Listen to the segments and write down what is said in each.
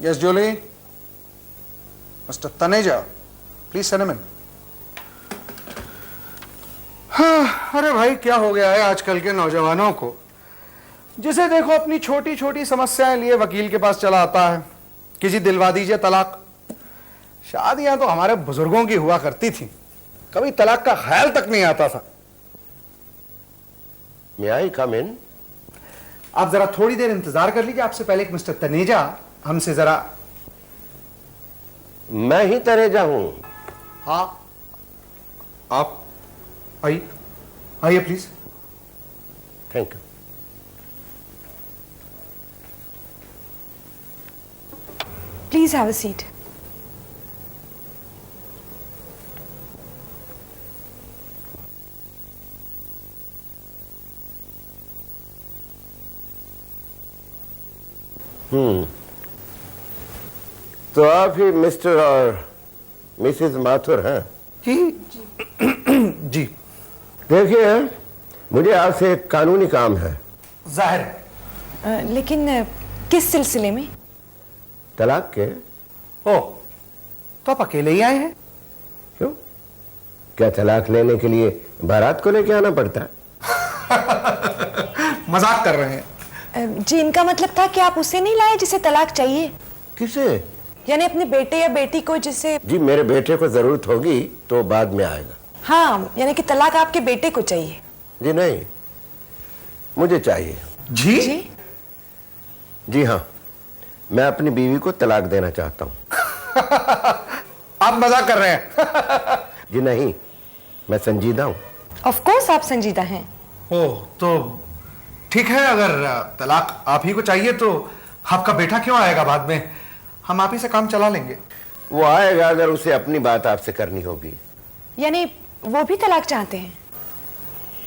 Yes, Julie. Mr. Taneja, please send him in. हाँ, अरे भाई क्या हो गया है आजकल के नौजवानों को, जिसे देखो अपनी छोटी छोटी समस्याएं लिए वकील के पास चला आता है कि जी दिलवा दीजिए तलाक। शादियां तो हमारे बुजुर्गों की हुआ करती थी, कभी तलाक का ख्याल तक नहीं आता था। May I come in? आप जरा थोड़ी देर इंतजार कर लीजिए, आपसे पहले एक मिस्टर तनेजा हमसे जरा। मैं ही तनेजा हूं। हाँ, आप आइए आइए please. Thank you. Please have a seat. तो आप ही मिस्टर और मिसेस माथुर हैं? जी जी। देखिए, मुझे आपसे एक कानूनी काम है। जाहिर है। लेकिन किस सिलसिले में? तलाक के। ओ, तो आप अकेले ही आए हैं? क्यों? क्या तलाक लेने के लिए बारात को लेके आना पड़ता है? मजाक कर रहे हैं। जी, इनका मतलब था कि आप उसे नहीं लाए जिसे तलाक चाहिए। किसे? यानी अपने बेटे या बेटी को जिसे। जी, मेरे बेटे को जरूरत होगी तो बाद में आएगा। हाँ, यानी कि तलाक आपके बेटे को चाहिए। जी नहीं, मुझे चाहिए। जी जी, जी हाँ, मैं अपनी बीवी को तलाक देना चाहता हूँ। आप मजाक कर रहे हैं। जी नहीं, मैं संजीदा हूँ। ऑफ कोर्स आप संजीदा हैं। ओ, तो ठीक है, अगर तलाक आप ही को चाहिए तो आपका बेटा क्यों आएगा बाद में, हम आप ही से काम चला लेंगे। वो आएगा अगर उसे अपनी बात आपसे करनी होगी। यानी वो भी तलाक चाहते हैं?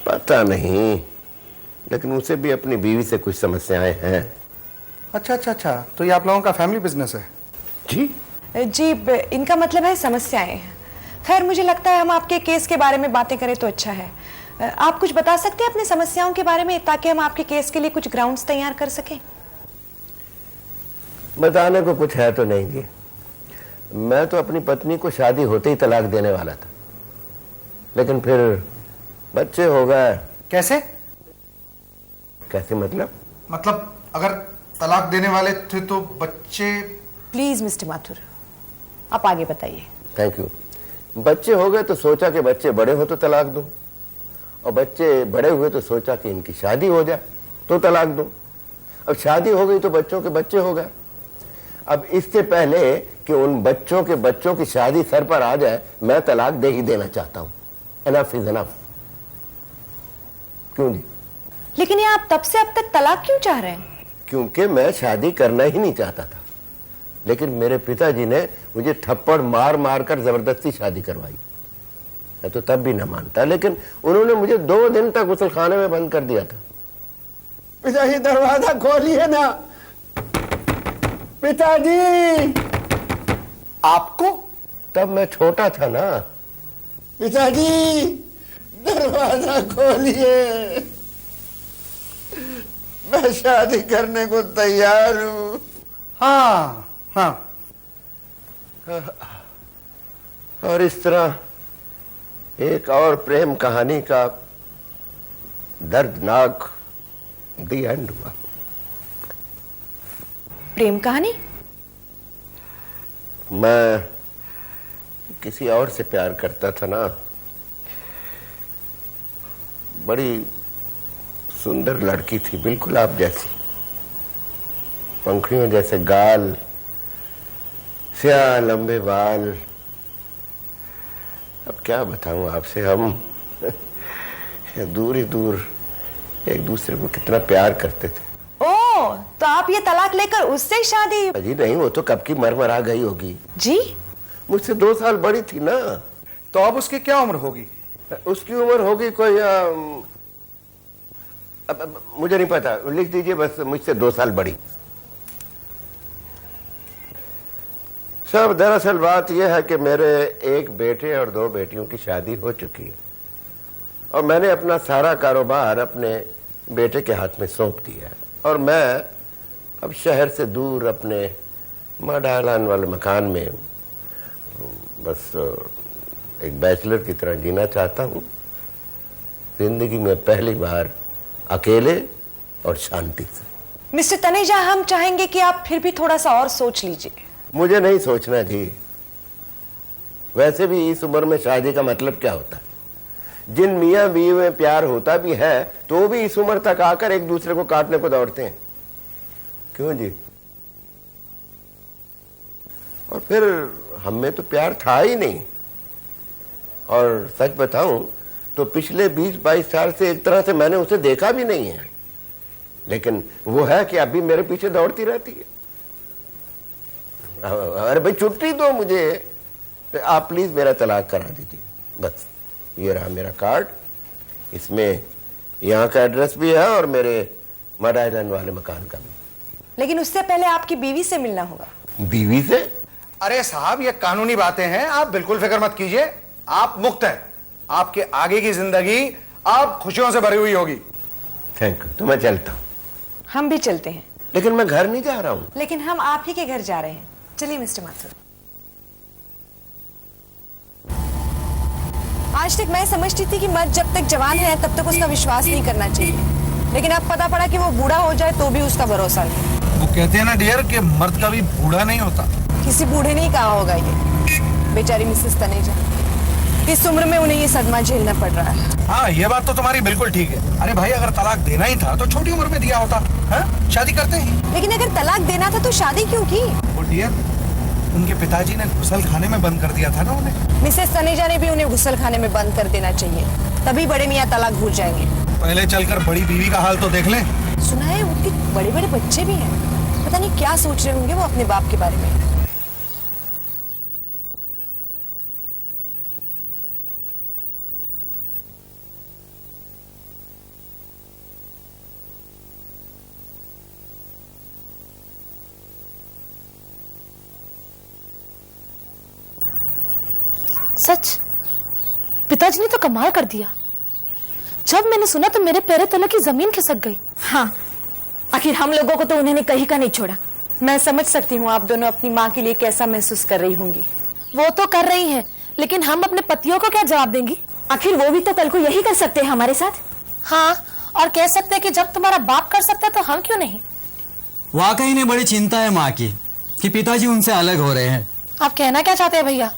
पता नहीं, लेकिन उसे भी अपनी बीवी से कुछ समस्याएं हैं। अच्छा अच्छा अच्छा, तो ये आप लोगों का फैमिली बिजनेस है? जी जी, इनका मतलब है समस्याएं। खैर, मुझे लगता है हम आपके केस के बारे में बातें करें तो अच्छा है। आप कुछ बता सकते हैं अपनी समस्याओं के बारे में, ताकि हम आपके केस के लिए कुछ ग्राउंड्स तैयार कर सकें? बताने को कुछ है तो नहीं जी। मैं तो अपनी पत्नी को शादी होते ही तलाक देने वाला था, लेकिन फिर बच्चे हो गए। कैसे? कैसे मतलब? मतलब अगर तलाक देने वाले थे तो बच्चे। प्लीज मिस्टर माथुर, आप आगे बताइए। Thank you. बच्चे हो गए तो सोचा कि बच्चे बड़े हो तो तलाक दूं, और बच्चे बड़े हुए तो सोचा कि इनकी शादी हो जाए तो तलाक दूं। अब शादी हो गई तो बच्चों के बच्चे हो गए। अब इससे पहले कि उन बच्चों के बच्चों की शादी सर पर आ जाए, मैं तलाक दे ही देना चाहता हूं। Enough is enough. क्यों जी? लेकिन ये आप तब से अब तक तलाक क्यों चाह रहे हैं? क्योंकि मैं शादी करना ही नहीं चाहता था, लेकिन मेरे पिताजी ने मुझे थप्पड़ मार मार कर जबरदस्ती शादी करवाई। मैं तो तब भी न मानता, लेकिन उन्होंने मुझे 2 दिन तक गुसलखाने में बंद कर दिया था। पिताजी दरवाजा खोलिए ना। पिताजी! आपको? तब मैं छोटा था ना। पिताजी दरवाजा खोलिए, मैं शादी करने को तैयार हूं। हाँ हाँ। और इस तरह एक और प्रेम कहानी का दर्दनाक दी एंड हुआ। प्रेम कहानी? मैं किसी और से प्यार करता था ना। बड़ी सुंदर लड़की थी, बिल्कुल आप जैसी, पंखुड़ियों जैसे गाल, स्याह लंबे बाल। अब क्या बताऊं आपसे, हम दूर ही दूर एक दूसरे को कितना प्यार करते थे। ओह, तो आप ये तलाक लेकर उससे शादी? अजी नहीं, वो तो कब की मरमरा गई होगी। जी? मुझसे 2 साल बड़ी थी ना। तो अब उसकी क्या उम्र होगी? उसकी उम्र होगी कोई अब मुझे नहीं पता, लिख दीजिए बस, मुझसे 2 साल बड़ी। सब दरअसल बात यह है कि मेरे एक बेटे और 2 बेटियों की शादी हो चुकी है, और मैंने अपना सारा कारोबार अपने बेटे के हाथ में सौंप दिया है, और मैं अब शहर से दूर अपने मॉडर्न वाले मकान में बस एक बैचलर की तरह जीना चाहता हूँ। जिंदगी में पहली बार अकेले और शांति से। मिस्टर तनेजा, हम चाहेंगे कि आप फिर भी थोड़ा सा और सोच लीजिए। मुझे नहीं सोचना जी। वैसे भी इस उम्र में शादी का मतलब क्या होता है? जिन मियां बीवी में प्यार होता भी है तो वो भी इस उम्र तक आकर एक दूसरे को काटने को दौड़ते हैं। क्यों जी? और फिर हम में तो प्यार था ही नहीं। और सच बताऊं तो पिछले 20-22 साल से एक तरह से मैंने उसे देखा भी नहीं है। लेकिन वो है कि अभी मेरे पीछे दौड़ती रहती है। अरे भाई छुट्टी दो मुझे, आप प्लीज मेरा तलाक करा दीजिए। बस ये रहा मेरा कार्ड, इसमें यहाँ का एड्रेस भी है और मेरे मड आइलैंड वाले मकान का भी। लेकिन उससे पहले आपकी बीवी से मिलना होगा। बीवी से? अरे साहब, ये कानूनी बातें हैं, आप बिल्कुल फिक्र मत कीजिए। आप मुक्त हैं। आपके आगे की जिंदगी आप खुशियों से भरी हुई होगी। Thank you. तो मैं चलता हूँ। हम भी चलते हैं। लेकिन मैं घर नहीं जा रहा हूँ। लेकिन हम आप ही के घर जा रहे हैं। चलिए मिस्टर माथुर। आज तक मैं समझती थी कि मर्द जब तक जवान है तब तक उसका विश्वास नहीं करना चाहिए, लेकिन अब पता पड़ा कि वो बूढ़ा हो जाए तो भी उसका भरोसा नहीं। वो कहते हैं ना डियर कि मर्द कभी बूढ़ा नहीं होता। किसी बूढ़े ने ही कहा होगा ये। बेचारी मिसेस तनेजा, इस उम्र में उन्हें ये सदमा झेलना पड़ रहा है। हाँ, ये बात तो तुम्हारी बिल्कुल ठीक है। अरे भाई, अगर तलाक देना ही था तो छोटी उम्र में दिया होता है? शादी करते ही। लेकिन अगर तलाक देना था तो शादी क्यों की? वो डियर, उनके पिताजी ने गुसल खाने में बंद कर दिया था ना उन्हें। मिसेस तनेजा ने भी उन्हें गुसल खाने में बंद कर देना चाहिए, तभी बड़े मियाँ तलाक भूल जाएंगे। पहले चलकर बड़ी बीवी का हाल तो देख लें। सुना है उनके बड़े बड़े बच्चे भी हैं। पता नहीं क्या सोच रहे होंगे वो अपने बाप के बारे में। सच, पिताजी ने तो कमाल कर दिया। जब मैंने सुना तो मेरे पैरों तले की जमीन खिसक गई। हाँ, आखिर हम लोगों को तो उन्होंने कहीं का नहीं छोड़ा। मैं समझ सकती हूँ आप दोनों अपनी माँ के लिए कैसा महसूस कर रही होंगी। वो तो कर रही हैं, लेकिन हम अपने पतियों को क्या जवाब देंगी? आखिर वो भी तो कल को यही कर सकते हैं हमारे साथ। हाँ, और कह सकते हैं कि जब तुम्हारा बाप कर सकता है तो हम क्यों नहीं। वाकई में बड़ी चिंता है माँ की कि पिताजी उनसे अलग हो रहे हैं। आप कहना क्या चाहते हैं भैया?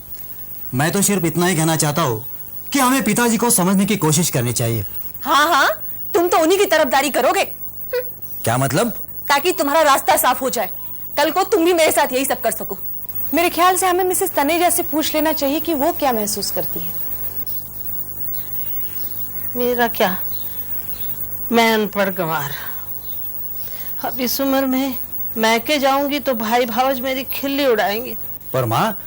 मैं तो सिर्फ इतना ही कहना चाहता हूँ कि हमें पिताजी को समझने की कोशिश करनी चाहिए। हाँ हाँ, तुम तो उन्हीं की तरफदारी करोगे। क्या मतलब? ताकि तुम्हारा रास्ता साफ हो जाए, कल को तुम भी मेरे साथ यही सब कर सको। मेरे ख्याल से हमें मिसेस तनेजा से पूछ लेना चाहिए कि वो क्या महसूस करती है। मेरा क्या, मैं अनपढ़ गंवार। अब इस उम्र में मैके जाऊंगी तो भाई भावज मेरी खिल्ली उड़ाएंगे। पर माँ,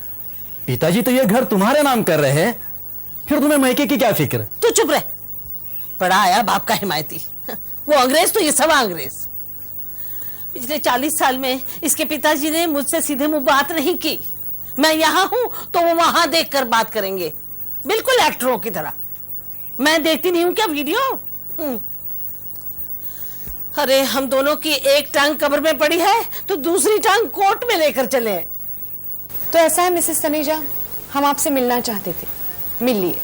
पिताजी तो ये घर तुम्हारे नाम कर रहे हैं, फिर तुम्हें मैके की क्या फिक्र? तू चुप रह, बड़ा आया बाप का हिमायती। वो अंग्रेज तो ये सब अंग्रेज। पिछले 40 साल में इसके पिताजी ने मुझसे सीधे मुंह बात नहीं की। मैं यहाँ हूँ तो वो वहां देखकर बात करेंगे, बिल्कुल एक्टरों की तरह। मैं देखती नहीं हूँ क्या वीडियो? अरे हम दोनों की एक टांग कब्र में पड़ी है तो दूसरी टांग कोर्ट में लेकर चले। तो ऐसा है मिसेस तनेजा, हम आपसे मिलना चाहते थे, मिल लिए।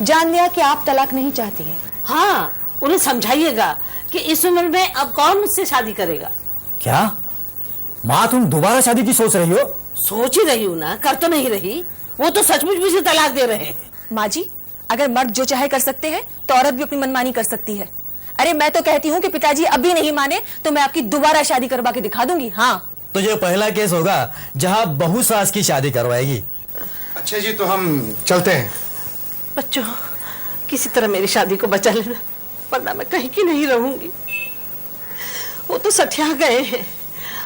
जान लिया कि आप तलाक नहीं चाहती हैं। हाँ, उन्हें समझाइएगा कि इस उम्र में अब कौन मुझसे शादी करेगा। क्या माँ, तुम दोबारा शादी की सोच रही हो? सोच ही रही हूँ ना, कर तो नहीं रही। वो तो सचमुच मुझे तलाक दे रहे हैं। माँ जी, अगर मर्द जो चाहे कर सकते हैं तो औरत भी अपनी मनमानी कर सकती है। अरे मैं तो कहती हूँ कि पिताजी अभी नहीं माने तो मैं आपकी दोबारा शादी करवा के दिखा दूंगी। हाँ, तो ये पहला केस होगा जहाँ बहू सास की शादी करवाएगी। अच्छा जी, तो हम चलते हैं। बच्चों, किसी तरह मेरी शादी को बचा लेना, वरना मैं कहीं की नहीं रहूंगी। वो तो सठिया गए हैं,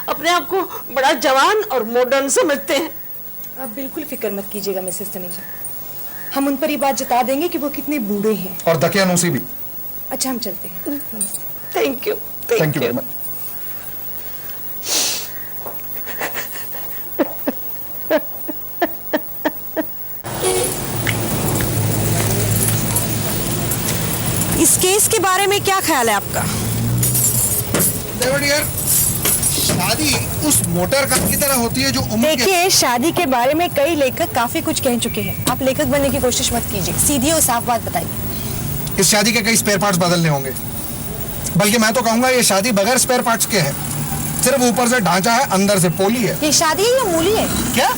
अपने आप को बड़ा जवान और मॉडर्न समझते हैं। आप बिल्कुल फिक्र मत कीजिएगा मिसेस तनेजा, हम उन पर ये बात जता देंगे कि वो कितने बूढ़े हैं। और दकियानूसी भी। अच्छा, हम चलते हैं। Thank you. Thank you very much. इस केस के बारे में क्या ख्याल है आपका? देखो डियर, शादी उस मोटर कार की तरह होती है जो उम्र के देखिए, शादी के बारे में कई लेखक काफी कुछ कह चुके हैं। आप लेखक बनने की कोशिश मत कीजिए, सीधी और साफ बात बताइए। इस शादी के कई स्पेयर पार्ट्स बदलने होंगे, बल्कि मैं तो कहूंगा ये शादी बगैर स्पेयर पार्ट्स के है। सिर्फ ऊपर से ढांचा है, अंदर से पोली है। ये शादी है या मूली है? क्या?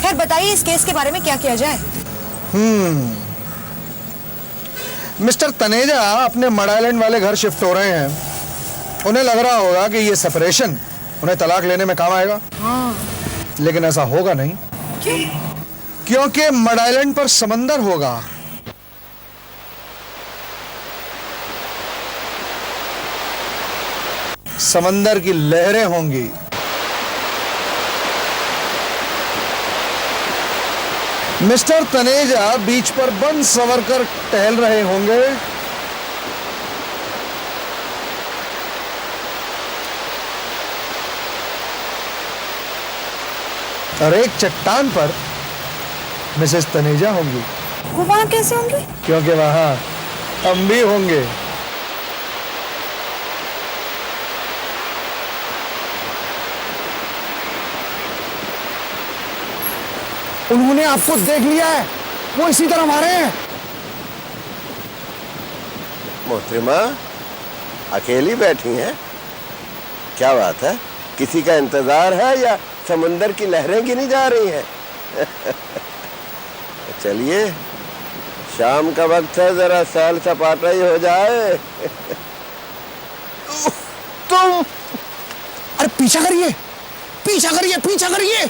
खैर बताइए, इस केस के बारे में क्या किया जाए? मिस्टर तनेजा अपने मड आइलैंड वाले घर शिफ्ट हो रहे हैं। उन्हें लग रहा होगा कि ये सेपरेशन उन्हें तलाक लेने में काम आएगा। लेकिन ऐसा होगा नहीं। क्यों? क्योंकि मड आइलैंड पर समंदर होगा। समंदर की लहरें होंगी। मिस्टर तनेजा बीच पर बन संवर कर टहल रहे होंगे। और एक चट्टान पर मिसेस तनेजा होंगी। वो वहां कैसे होंगे? क्योंकि वहां हम भी होंगे। उन्होंने आपको देख लिया है, वो इसी तरह मारे हैं। मोहतरमा अकेली बैठी हैं, क्या बात है? किसी का इंतजार है या समंदर की लहरें गिनी जा रही हैं? चलिए, शाम का वक्त है, जरा सैल सपाटा ही हो जाए। तुम अरे पीछा करिए, पीछा करिए, पीछा करिए।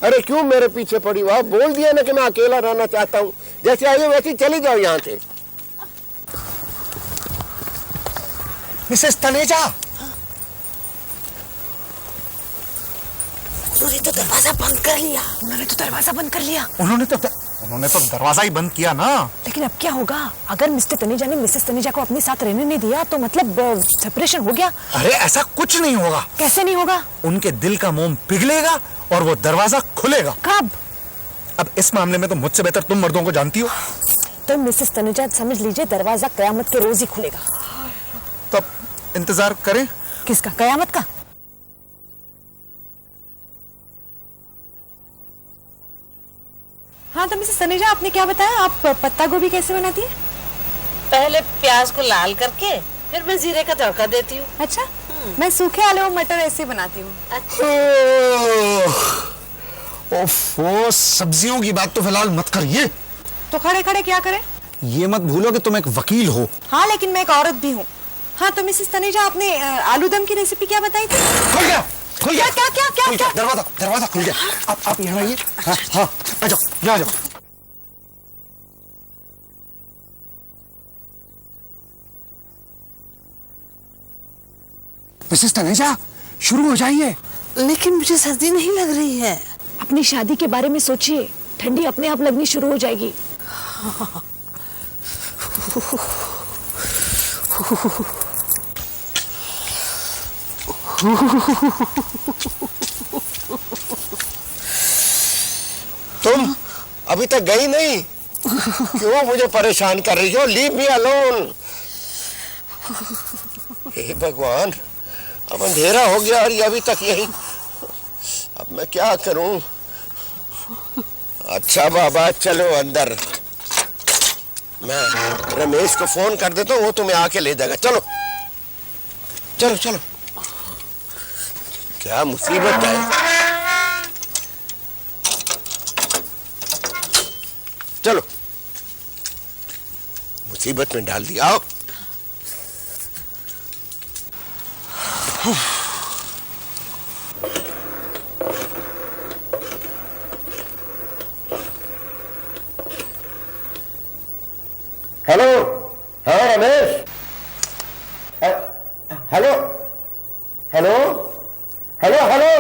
अरे क्यों मेरे पीछे पड़ी हो? आप बोल दिया ना कि मैं अकेला रहना चाहता हूँ। जैसे आई हो वैसे चली जाओ यहाँ से। मिसेस तनेजा, उन्होंने तो दरवाजा बंद कर लिया। उन्होंने तो दरवाजा बंद कर लिया। उन्होंने तो दरवाजा ही बंद किया ना। लेकिन अब क्या होगा? अगर मिस्टर तनेजा ने मिसेस तनेजा को अपने साथ रहने नहीं दिया तो मतलब सेपरेशन हो गया। अरे ऐसा कुछ नहीं होगा। कैसे नहीं होगा? उनके दिल का मोम पिघलेगा और वो दरवाजा खुलेगा। कब? अब इस मामले में तो मुझसे बेहतर तुम मर्दों को जानती हो। तो मिसेस तनेजा समझ लीजिए, दरवाजा कयामत के रोज ही खुलेगा। तब इंतजार करें। किसका? कयामत का? हाँ, तो मिसेस तनेजा, आपने क्या बताया? आप पत्ता गोभी कैसे बनाती है? पहले प्याज को लाल करके फिर मैं जीरे का तड़का देती हूँ। अच्छा, मैं सूखे आलू और मटर ऐसे बनाती हूँ। ओफो, सब्जियों की बात तो फिलहाल मत करिए। तो खड़े खड़े क्या करें? ये मत भूलो कि तुम एक वकील हो। हाँ, लेकिन मैं एक औरत भी हूँ। हाँ, तो मिसेस तनेजा, आपने आलू दम की रेसिपी क्या बताई थी? खुल गया, खुल गया। क्या क्या क्या खुल क्या? गया, दरवाजा खुल गया। आप यहाँ आइए। हाँ हाँ, आ जाओ, यहाँ आ जाओ। मिसेस तनेजा, शुरू हो जाइए। लेकिन मुझे सर्दी नहीं लग रही है। अपनी शादी के बारे में सोचिए, ठंडी अपने आप लगनी शुरू हो जाएगी। तुम अभी तक गई नहीं? क्यों मुझे परेशान कर रही हो? Leave me alone. हे भगवान, अब अंधेरा हो गया और ये अभी तक यही। अब मैं क्या करूं? अच्छा बाबा, चलो अंदर। मैं रमेश को फोन कर देता हूँ, वो तुम्हें आके ले जाएगा। चलो चलो चलो। क्या मुसीबत है। चलो, मुसीबत में डाल दिया। आओ। हेलो, हाँ Ramesh. Hello hello hello hello.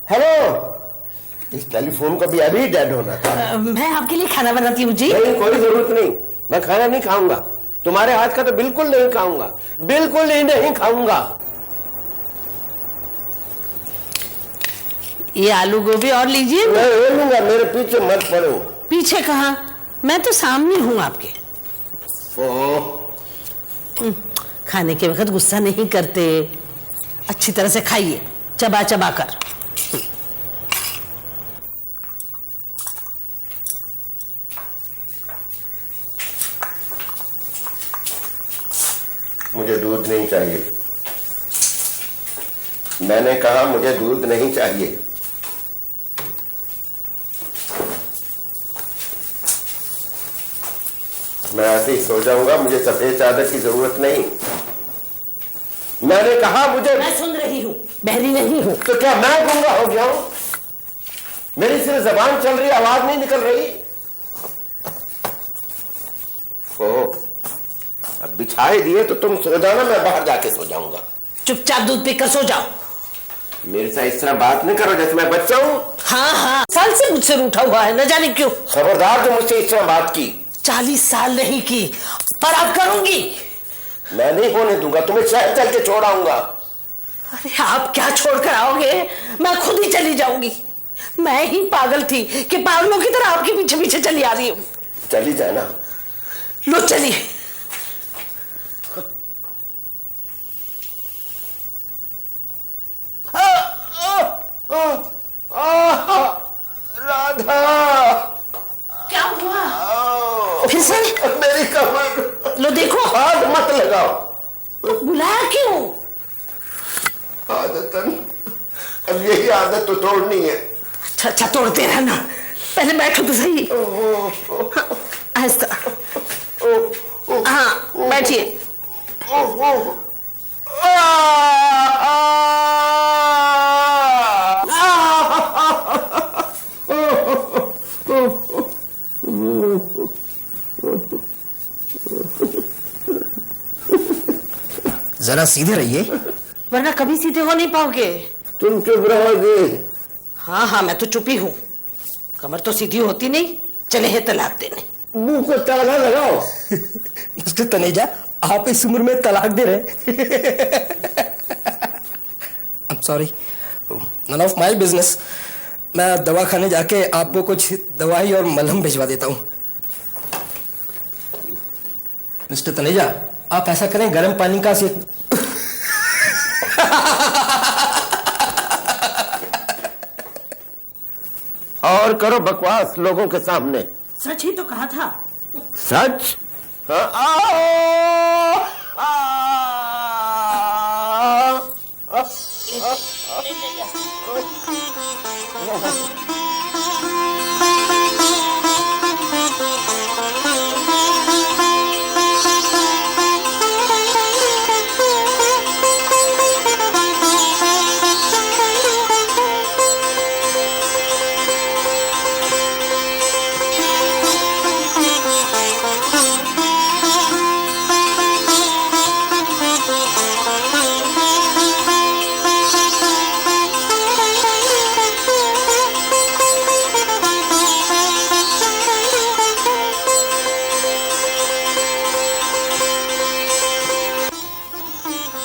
Hello, इस टेलीफोन का भी अभी डेड होना था। मैं आपके लिए खाना बनाती हूँ जी। नहीं, कोई जरूरत नहीं, मैं खाना नहीं खाऊंगा, तुम्हारे हाथ का तो बिल्कुल नहीं खाऊंगा, बिल्कुल ही नहीं खाऊंगा। ये आलू गोभी और लीजिए। मैं ले लूंगा, मेरे पीछे मत पड़ो। पीछे कहाँ, मैं तो सामने हूँ आपके। खाने के वक्त गुस्सा नहीं करते, अच्छी तरह से खाइए, चबा चबा कर। मुझे दूध नहीं चाहिए, मैंने कहा मुझे दूध नहीं चाहिए। मैं ऐसे ही सो जाऊंगा, मुझे सफेद चादर की जरूरत नहीं। मैंने कहा मुझे। मैं सुन रही हूँ, बहरी नहीं हूँ। तो क्या मैं गूंगा हो गया हूं? मेरी सिर्फ जबान चल रही, आवाज नहीं निकल रही। ओह, अब बिछाए दिए तो तुम सो जाना, मैं बाहर जाके सो जाऊंगा। चुपचाप दूध पीकर सो जाओ। मेरे साथ इस तरह बात नहीं करो जैसे मैं बच्चा हूं। हाँ, साल से मुझसे रूठा हुआ है, न जाने क्यों। खबरदार, जो मुझसे इस तरह बात की। 40 साल नहीं की, पर अब करूंगी। मैं नहीं होने दूंगा, तुम्हें शहर चल के छोड़ आऊंगा। अरे आप क्या छोड़ कर आओगे, मैं खुद ही चली जाऊंगी। मैं ही पागल थी कि पागलों की तरह आपके पीछे पीछे चली आ रही हूँ। चली जाना। लो चलिए। राधा, क्या हुआ? फिर से? मेरी कमर। लो देखो। हाथ मत लगाओ। बुलाया क्यों? आदतन, अब यही आदत तो तोड़नी है। अच्छा तोड़ते रहना, पहले बैठो तो सही। आहिस्ता। हाँ, बैठिए। जरा सीधे रहिए, वरना कभी सीधे हो नहीं पाओगे। तुम चुप रहोगे। हाँ, मैं तो चुप ही हूँ। कमर तो सीधी होती नहीं, चले हैं तलाक देने। मुंह को ताला लगाओ। मिस्टर तनेजा, आप इस उम्र में तलाक दे रहे? I am sorry, none of my business. मैं दवा खाने जाके आपको कुछ दवाई और मलहम भिजवा देता हूँ। मिस्टर तनेजा, आप ऐसा करें, गर्म पानी का से और करो बकवास लोगों के सामने। सच ही तो कहा था। सच?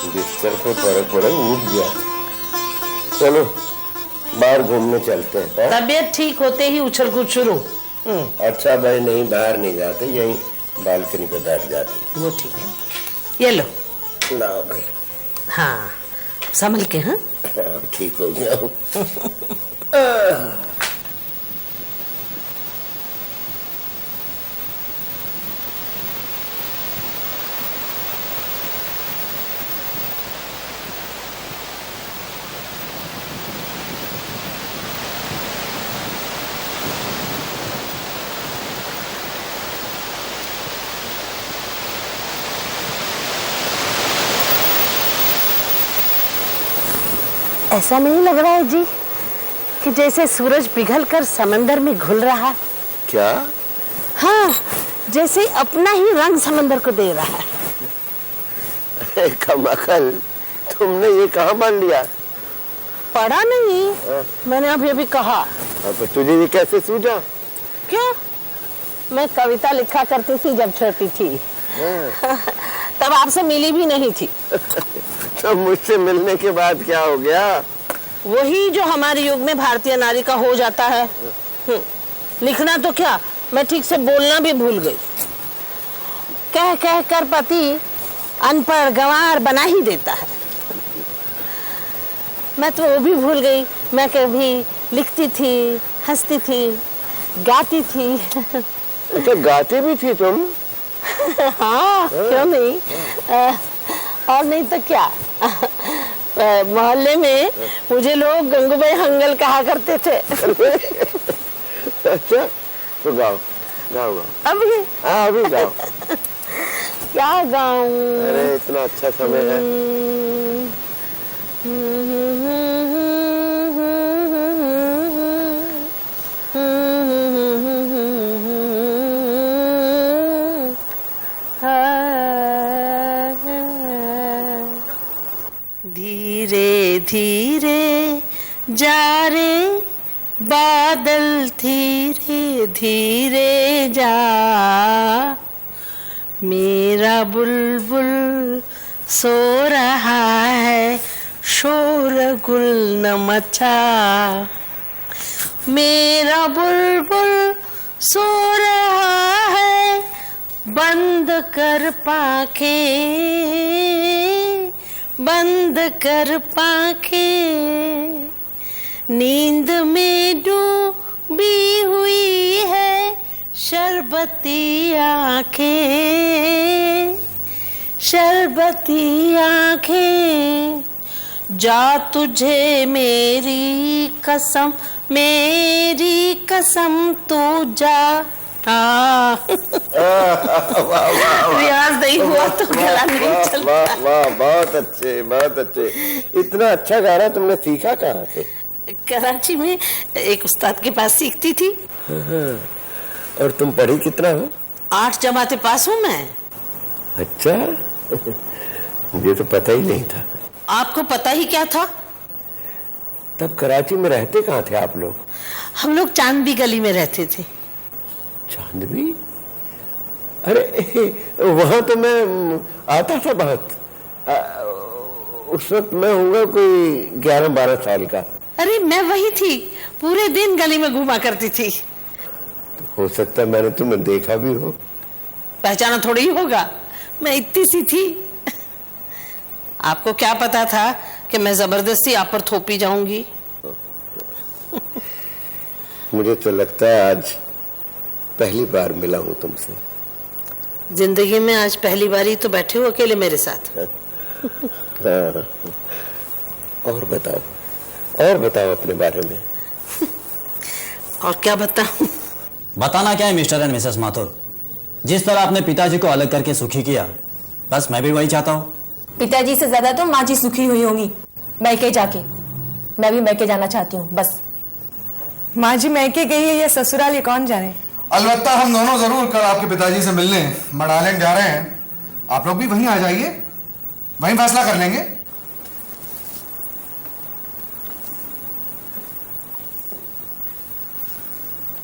बिस्तर पे पड़े पड़े उठ गया। चलो बाहर घूमने चलते हैं। तबीयत ठीक होते ही उछल कूद शुरू। अच्छा भाई, नहीं बाहर नहीं जाते, यहीं बालकनी पे बैठ जाते। वो ठीक है, ये लो। लाओ भाई। हाँ, संभल के। हाँ, अब ठीक हो गया हूँ। ऐसा नहीं लग रहा है जी कि जैसे सूरज पिघलकर समंदर में घुल रहा? क्या? हाँ, जैसे अपना ही रंग समंदर को दे रहा है। कमाल, तुमने ये कहाँ मान लिया? पढ़ा नहीं, मैंने अभी अभी कहा। अब तुझे ये कैसे सूझा? क्या? मैं कविता लिखा करती थी जब छोटी थी। तब आपसे मिली भी नहीं थी। तो मुझसे मिलने के बाद क्या हो गया? वही जो हमारे युग में भारतीय नारी का हो जाता है। लिखना तो क्या, मैं ठीक से बोलना भी भूल गई। कह कह कर पति अनपढ़ गंवार बना ही देता है। मैं तो वो भी भूल गई, मैं कभी लिखती थी, हंसती थी, गाती थी। अच्छा, गाती भी थी तुम? हाँ, क्यों नहीं। और नहीं तो क्या। मोहल्ले में मुझे लोग गंगूबाई हंगल कहा करते थे। अच्छा, तो गाओ गाओ गाओ। अभी? हाँ, अभी गाओ। क्या गाऊं? अरे इतना अच्छा समय है। धीरे धीरे जा रे बादल, धीरे धीरे जा, मेरा बुलबुल सो रहा है, शोर गुल न मचा। मेरा बुलबुल सो रहा है, बंद कर पांखें, बंद कर पांखें, नींद में डूबी हुई है शरबती आंखें, शरबती आंखें। जा तुझे मेरी कसम, मेरी कसम तू जा। रियाज नहीं हुआ तो गला नहीं चलता। वाह वाह, बहुत अच्छे बहुत अच्छे। इतना अच्छा गाना तुमने सीखा कहाँ से? कराची में एक उस्ताद के पास सीखती थी। और तुम पढ़ी कितना हो? 8 जमातें पास हूँ मैं। अच्छा, मुझे तो पता ही नहीं था। आपको पता ही क्या था? तब कराची में रहते कहाँ थे आप लोग? हम लोग चांदबी गली में रहते थे। चांदबी? अरे वहां तो मैं आता था बहुत। उस वक्त मैं होऊंगा कोई 11-12 साल का। अरे मैं वही थी, पूरे दिन गली में घुमा करती थी। तो हो सकता है मैंने तुम्हें देखा भी हो। पहचाना थोड़ी ही होगा, मैं इतनी सी थी। आपको क्या पता था कि मैं जबरदस्ती आप पर थोपी जाऊंगी? मुझे तो लगता है आज पहली बार मिला हूं तुमसे। जिंदगी में आज पहली बार ही तो बैठे हो अकेले मेरे साथ। हाँ। और बताओ अपने बारे में। और क्या बताऊं? बताना क्या है मिस्टर एंड मिसेस माथुर, जिस तरह आपने पिताजी को अलग करके सुखी किया, बस मैं भी वही चाहता हूँ। पिताजी से ज्यादा तो माँ जी सुखी हुई होंगी मैके जाके। मैं भी मैके जाना चाहती हूँ बस। माँ जी मैके गई है या ससुराल, ये कौन जाने। अलबत्ता हम दोनों जरूर कल आपके पिताजी से मिलने मडालैंड जा रहे हैं। आप लोग भी वहीं आ जाइए, वहीं फैसला कर लेंगे।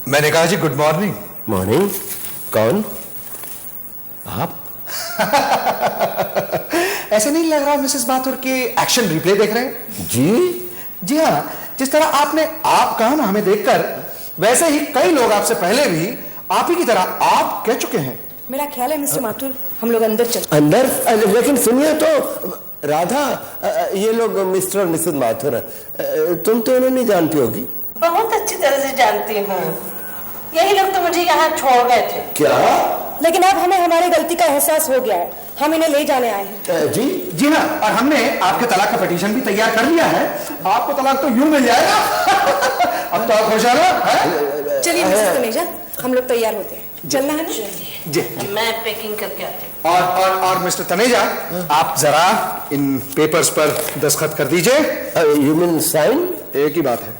मैंने कहा जी गुड मॉर्निंग। मॉर्निंग? कौन? आप? ऐसे नहीं लग रहा मिसेस माथुर के एक्शन रिप्ले देख रहे हैं? जी हाँ, जिस तरह आपने आप कहा ना हमें देखकर, वैसे ही कई लोग आपसे पहले भी आप ही की तरह आप कह चुके हैं। मेरा ख्याल है मिस्टर माथुर हम लोग अंदर चलते। अंदर? लेकिन सुनिए तो राधा, ये लोग मिस्टर और मिसेस माथुर हैं। तुम तो उन्हें नहीं जानती होगी। बहुत अच्छी तरह से जानती हूँ, यही लोग तो मुझे यहाँ छोड़ गए थे। क्या? लेकिन अब हमें हमारी गलती का एहसास हो गया है, हम इन्हें ले जाने आए हैं। जी हाँ, और हमने आपके तलाक का पिटीशन भी तैयार कर लिया है। आपको तलाक तो यूं मिल जाएगा। अब तो आप खुश है ना? चलिए मिसेस तनेजा, हम लोग तैयार होते हैं, चलना है ना? जी। मैं पैकिंग करके आती हूँ। और मिस्टर तनेजा, आप जरा इन पेपर्स पर दस्तखत कर दीजिए। You mean sine? एक ही बात है,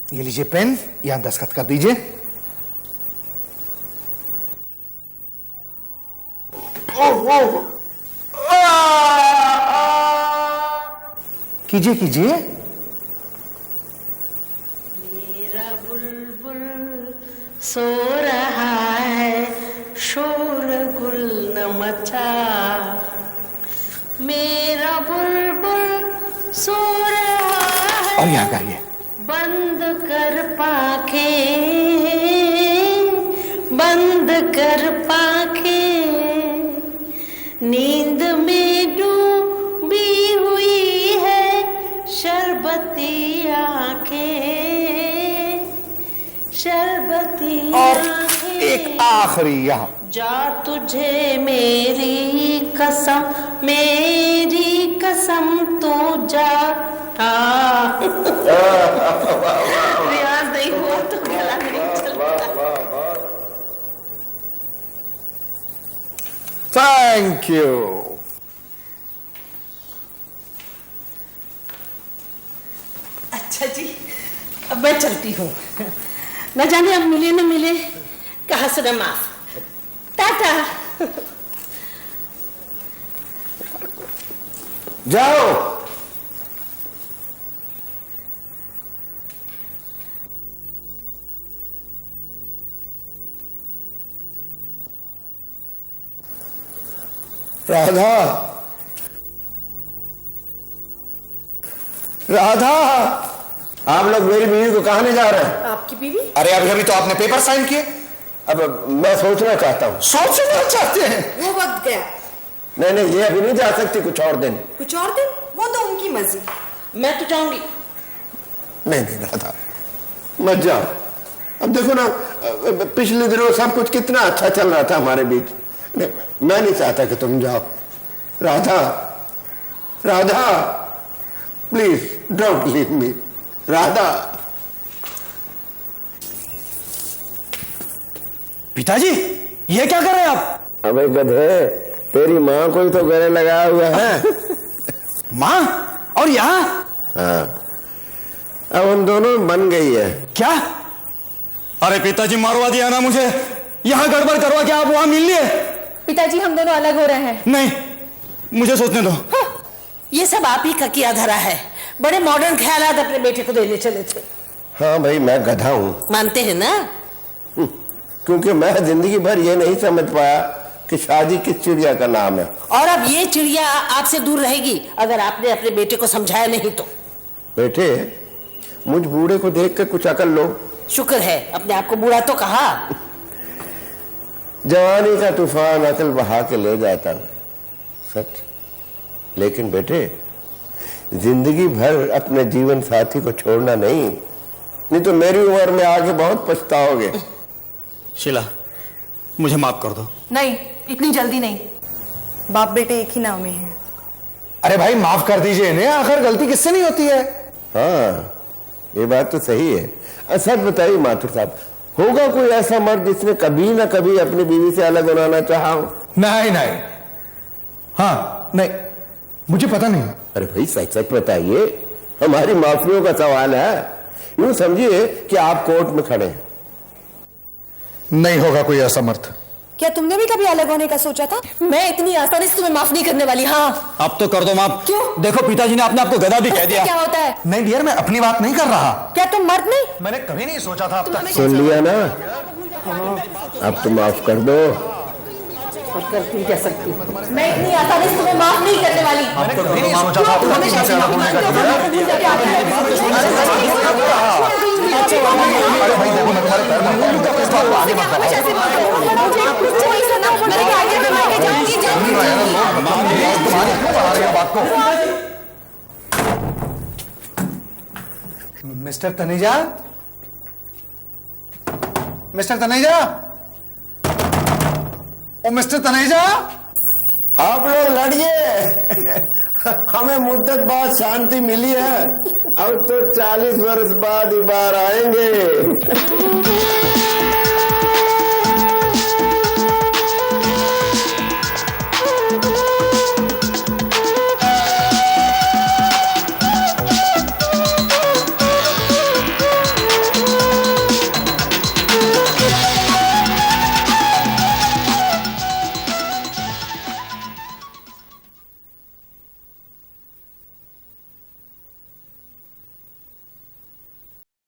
ये लीजिए पेन, यहां दस्तखत कर दीजिए। कीजिए कीजिए। मेरा बुलबुल सो रहा है, शोर गुल न मचा। मेरा बुलबुल सो रहा है, और यहाँ गाइए। बंद कर पांखें, बंद कर पांखें, नींद में डूबी हुई है शरबती आंखें, शरबती और आंखें। एक आखिरी यहाँ। जा तुझे मेरी कसम तू जा। रियाज नहीं हुआ तो गला नहीं चलता। Thank you. अच्छा जी, अब मैं चलती हूँ। न जाने अब मिले न मिले, कहाँ से न माफ। टाटा। जाओ। राधा, राधा, आप लोग मेरी बीवी को कहाँ ले जा रहे हैं? आपकी बीवी? अरे अभी अभी तो आपने पेपर साइन किए। अब मैं सोचना चाहता हूँ। सोचना चाहते हैं? वो वक्त गया। नहीं नहीं, ये अभी नहीं जा सकती, कुछ और दिन। कुछ और दिन? वो तो उनकी मर्जी। मैं तो जाऊंगी। नहीं नहीं राधा, मत जाओ। अब देखो ना, पिछले दिनों सब कुछ कितना अच्छा चल रहा था हमारे बीच। नहीं, मैं नहीं चाहता कि तुम जाओ। Radha, Radha, please don't leave me. Radha. पिताजी, ये क्या कर रहे हैं आप? अबे गधे, तेरी माँ को ही तो गले लगाया हुआ है। माँ? और यहाँ? हाँ, अब उन दोनों में बन गई है। क्या? अरे पिताजी, मारवा दिया ना मुझे। यहाँ गड़बड़ करवा के आप वहां मिल लिए? पिताजी हम दोनों अलग हो रहे हैं। नहीं, मुझे सोचने दो। ये सब आप ही का किया धरा है। बड़े मॉडर्न ख्यालात अपने बेटे को देने चले थे। हाँ भाई, मैं गधा हूं। मानते हैं ना? क्योंकि मैं जिंदगी भर ये नहीं समझ पाया कि शादी किस चिड़िया का नाम है। और अब ये चिड़िया आपसे दूर रहेगी अगर आपने अपने बेटे को समझाया नहीं तो। बेटे, मुझ बूढ़े को देख कर कुछ अकल लो। शुक्र है अपने आप को बूढ़ा तो कहा। जवानी का तूफान अकल बहा के ले जाता है, सच। लेकिन बेटे, जिंदगी भर अपने जीवन साथी को छोड़ना नहीं तो मेरी उम्र में आके बहुत पछताओगे। शीला, मुझे माफ कर दो। नहीं, इतनी जल्दी नहीं। बाप बेटे एक ही नाव में हैं। अरे भाई माफ कर दीजिए इन्हें, आखिर गलती किससे नहीं होती है। हाँ, ये बात तो सही है। सच बताइए माथुर साहब, होगा कोई ऐसा मर्द जिसने कभी ना कभी अपनी बीवी से अलग बनाना चाहा हो? नहीं नहीं, हाँ नहीं, मुझे पता नहीं। अरे भाई सच सच बताइए, हमारी माफियों का सवाल है। यूं समझिए कि आप कोर्ट में खड़े हैं। नहीं होगा कोई ऐसा मर्द। क्या तुमने भी कभी अलग होने का सोचा था? मैं इतनी आसानी से तुम्हें माफ नहीं करने वाली। हाँ, अब तो कर दो माफ। क्यों? देखो पिताजी ने अपने आपको गधा भी कह दिया। क्या होता है? नहीं डियर, मैं अपनी बात नहीं कर रहा। क्या तुम मर्द नहीं? मैंने कभी नहीं सोचा था अब तक। सुन लिया ना? अब तो माफ कर दो। और करती जा सकती हूँ। मैं इतनी आसानी से तुम्हें माफ नहीं करने वाली। मैंने कभी नहीं सोचा था अब तक किसी से अलग होने का। अरे भाई देखो, मैं तुम्हारे पैर मारता हूं, इस बात को आगे मत बढ़ाओ। मिस्टर तनेजा, मिस्टर तनेजा, ओ मिस्टर तनेजा, आप लोग लड़िए। हमें मुद्दत बाद शांति मिली है। अब तो 40 वर्ष बाद ही बाहर आएंगे।